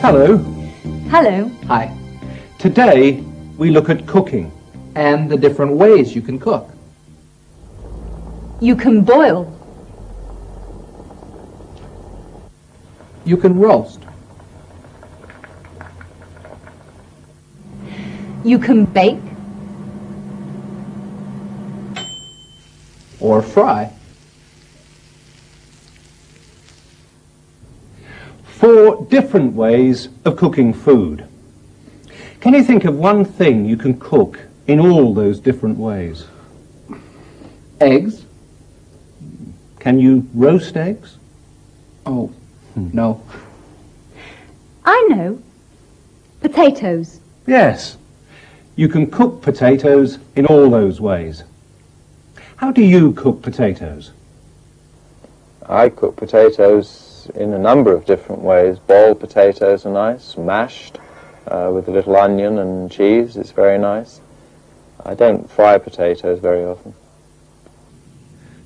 Hello. Hello. Hi. Today we look at cooking and the different ways you can cook. You can boil. You can roast. You can bake. Or fry. 4 different ways of cooking food. Can you think of one thing you can cook in all those different ways? Eggs? Can you roast eggs? Oh, no. I know. Potatoes. Yes. You can cook potatoes in all those ways. How do you cook potatoes? I cook potatoes in a number of different ways. Boiled potatoes are nice, mashed with a little onion and cheese, it's very nice. I don't fry potatoes very often.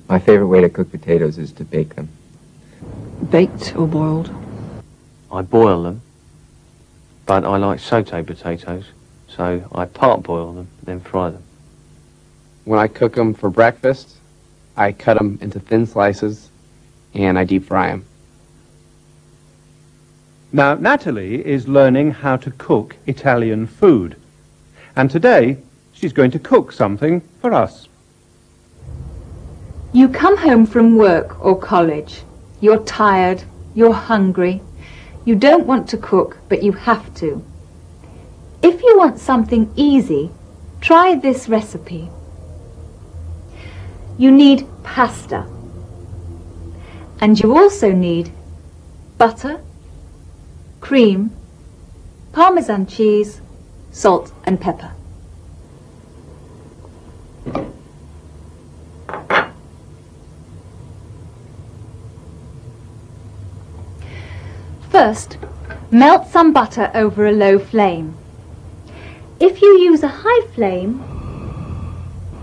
My favorite way to cook potatoes is to bake them. Baked or boiled? I boil them, but I like sauté potatoes, so I part boil them, then fry them. When I cook them for breakfast, I cut them into thin slices and I deep fry them. Now, Natalie is learning how to cook Italian food. And today, she's going to cook something for us. You come home from work or college. You're tired. You're hungry. You don't want to cook, but you have to. If you want something easy, try this recipe. You need pasta. And you also need butter, cream, Parmesan cheese, salt and pepper. First, melt some butter over a low flame. If you use a high flame,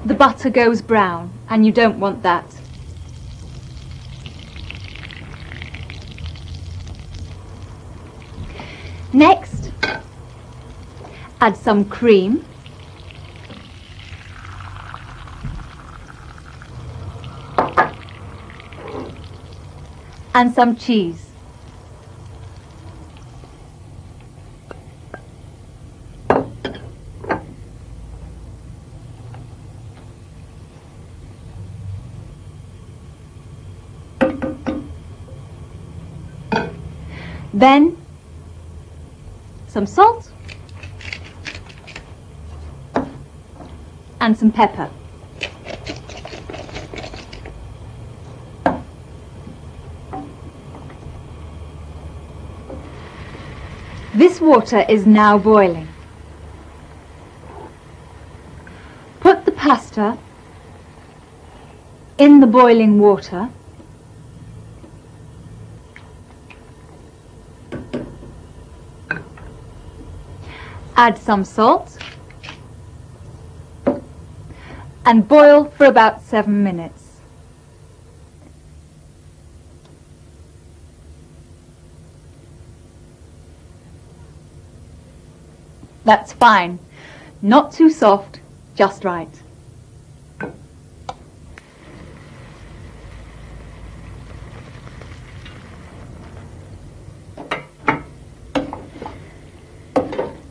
the butter goes brown, and you don't want that. Next, add some cream, and some cheese. Then some salt and some pepper. This water is now boiling. Put the pasta in the boiling water . Add some salt and boil for about 7 minutes. That's fine. Not too soft, just right.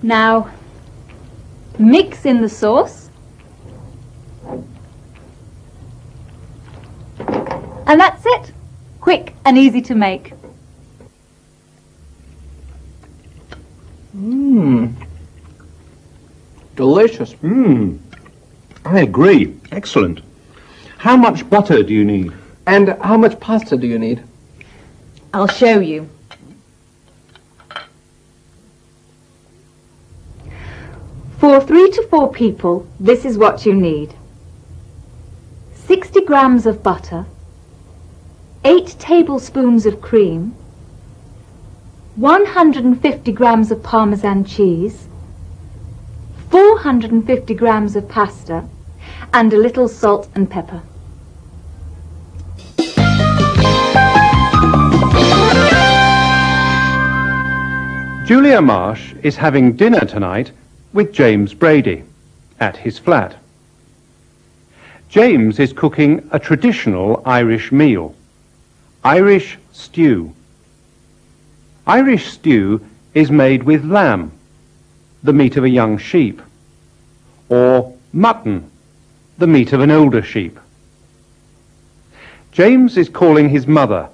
Now, mix in the sauce, and that's it. Quick and easy to make. Delicious. I agree. Excellent. How much butter do you need? And how much pasta do you need? I'll show you. For 3 to 4 people, this is what you need. 60 grams of butter, 8 tablespoons of cream, 150 grams of Parmesan cheese, 450 grams of pasta, and a little salt and pepper. Julia Marsh is having dinner tonight with James Brady at his flat. James is cooking a traditional Irish meal, Irish stew. Irish stew is made with lamb, the meat of a young sheep, or mutton, the meat of an older sheep. James is calling his mother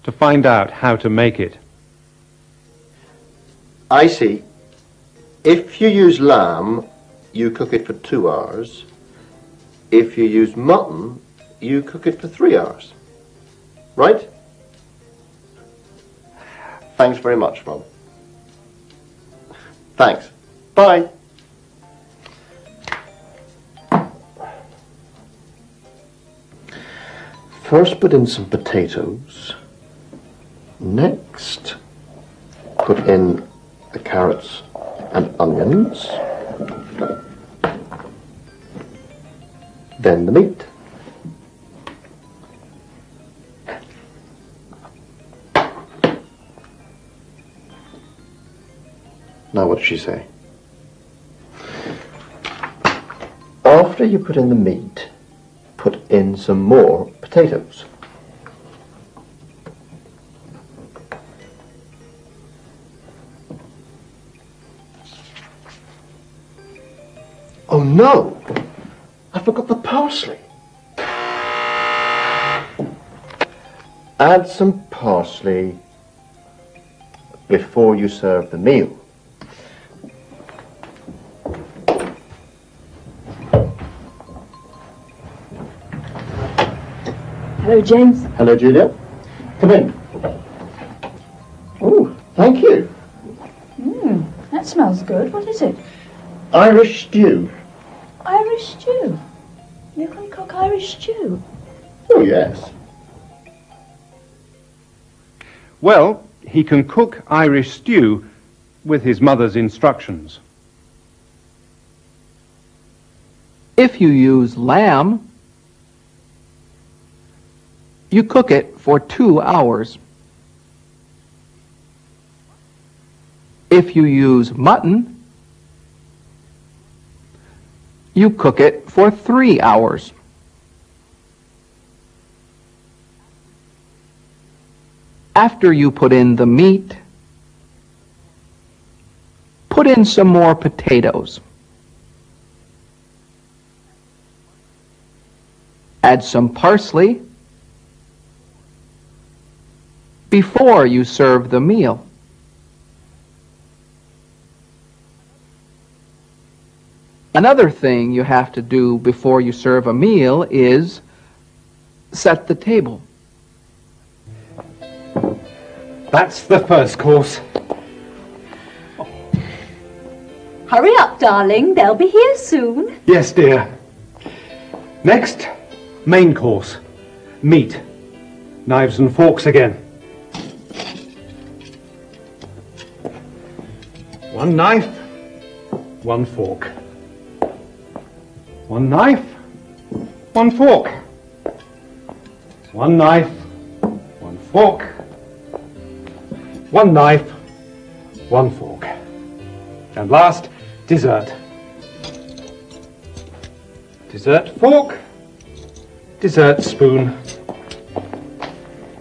to find out how to make it. I see. If you use lamb, you cook it for 2 hours. If you use mutton, you cook it for 3 hours. Right? Thanks very much, Rob. Thanks. Bye. First put in some potatoes. Next, put in the carrots and onions. Then the meat. Now what does she say? After you put in the meat, put in some more potatoes. Oh no! I forgot the parsley. Add some parsley before you serve the meal. Hello, James. Hello, Julia. Come in. Oh, thank you. That smells good. What is it? Irish stew. Irish stew. You can cook Irish stew. Oh, yes. Well, he can cook Irish stew with his mother's instructions. If you use lamb, you cook it for 2 hours. If you use mutton, you cook it for 3 hours. After you put in the meat, put in some more potatoes. Add some parsley before you serve the meal. Another thing you have to do before you serve a meal is set the table. That's the first course. Hurry up, darling. They'll be here soon. Yes, dear. Next, main course. Meat. Knives and forks again. 1 knife, 1 fork. 1 knife, 1 fork. 1 knife, 1 fork. 1 knife, 1 fork. And last, dessert. Dessert fork, dessert spoon.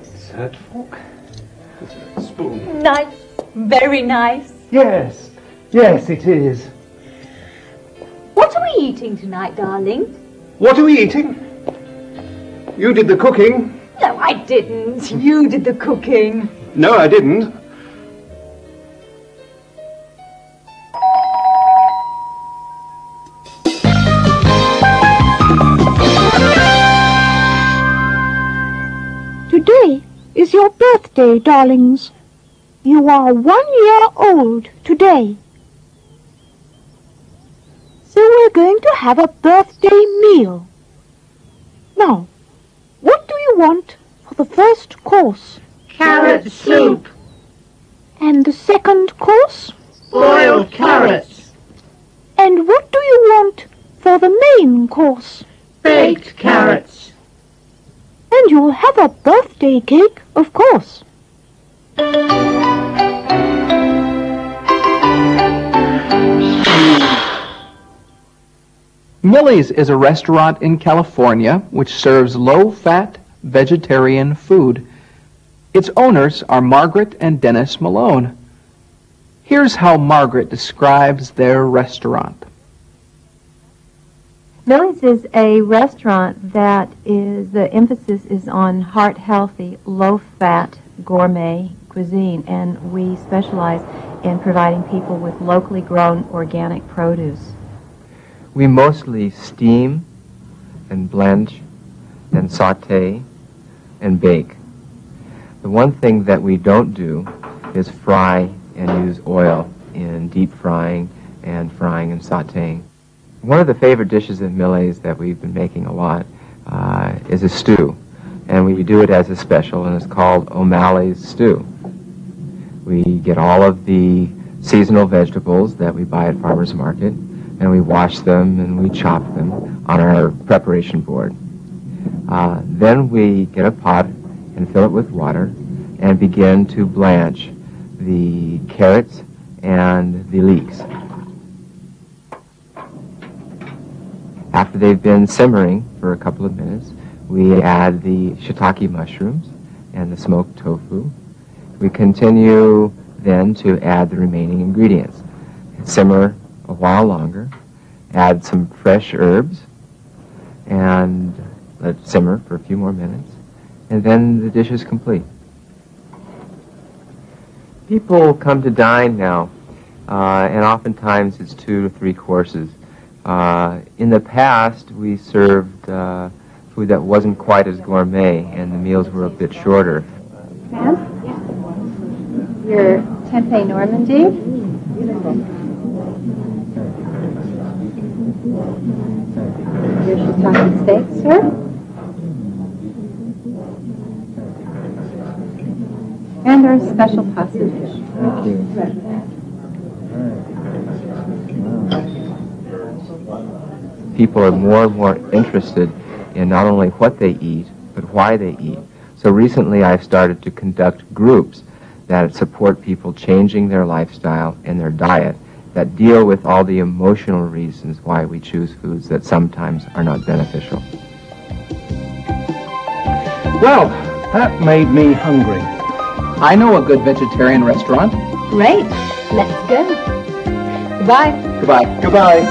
Dessert fork, dessert spoon. Nice. Very nice. Yes, yes it is. What are we eating tonight, darling? What are we eating? You did the cooking. No, I didn't. You did the cooking. No, I didn't. birthday, darlings. You are 1 year old today. So we're going to have a birthday meal. Now, what do you want for the first course? Carrot soup. And the second course? Boiled carrots. And what do you want for the main course? Baked carrots. And you'll have a birthday cake, of course. Millie's is a restaurant in California which serves low-fat vegetarian food. Its owners are Margaret and Dennis Malone. Here's how Margaret describes their restaurant. Millie's is a restaurant that the emphasis is on heart-healthy, low-fat, gourmet cuisine, and we specialize in providing people with locally grown organic produce. We mostly steam and blanch and saute and bake. The one thing that we don't do is fry and use oil in deep frying and sauteing. One of the favorite dishes of Millie's that we've been making a lot is a stew. And we do it as a special, and it's called O'Malley's Stew. We get all of the seasonal vegetables that we buy at farmers market, and we wash them and we chop them on our preparation board. Then we get a pot and fill it with water and begin to blanch the carrots and the leeks. After they've been simmering for a couple of minutes, we add the shiitake mushrooms and the smoked tofu. We continue then to add the remaining ingredients. Simmer a while longer, add some fresh herbs, and let it simmer for a few more minutes, and then the dish is complete. People come to dine now, and oftentimes it's 2 to 3 courses. In the past, we served food that wasn't quite as gourmet, and the meals were a bit shorter. Ma'am? Your tempeh Normandy? Your shiitake steak, sir? And our special pasta dish. Thank you. People are more and more interested in not only what they eat, but why they eat. So recently I've started to conduct groups that support people changing their lifestyle and their diet, that deal with all the emotional reasons why we choose foods that sometimes are not beneficial. Well, that made me hungry. I know a good vegetarian restaurant. Great. Let's go. Goodbye. Goodbye. Goodbye.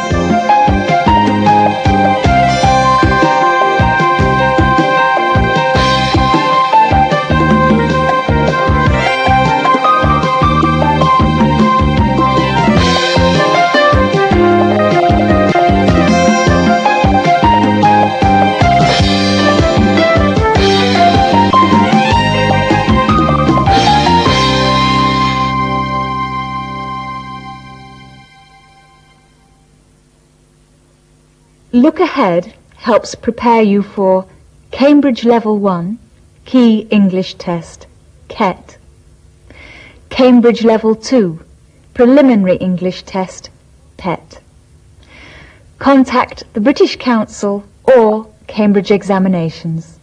Look Ahead helps prepare you for Cambridge Level 1, Key English Test, KET. Cambridge Level 2, Preliminary English Test, PET. Contact the British Council or Cambridge Examinations.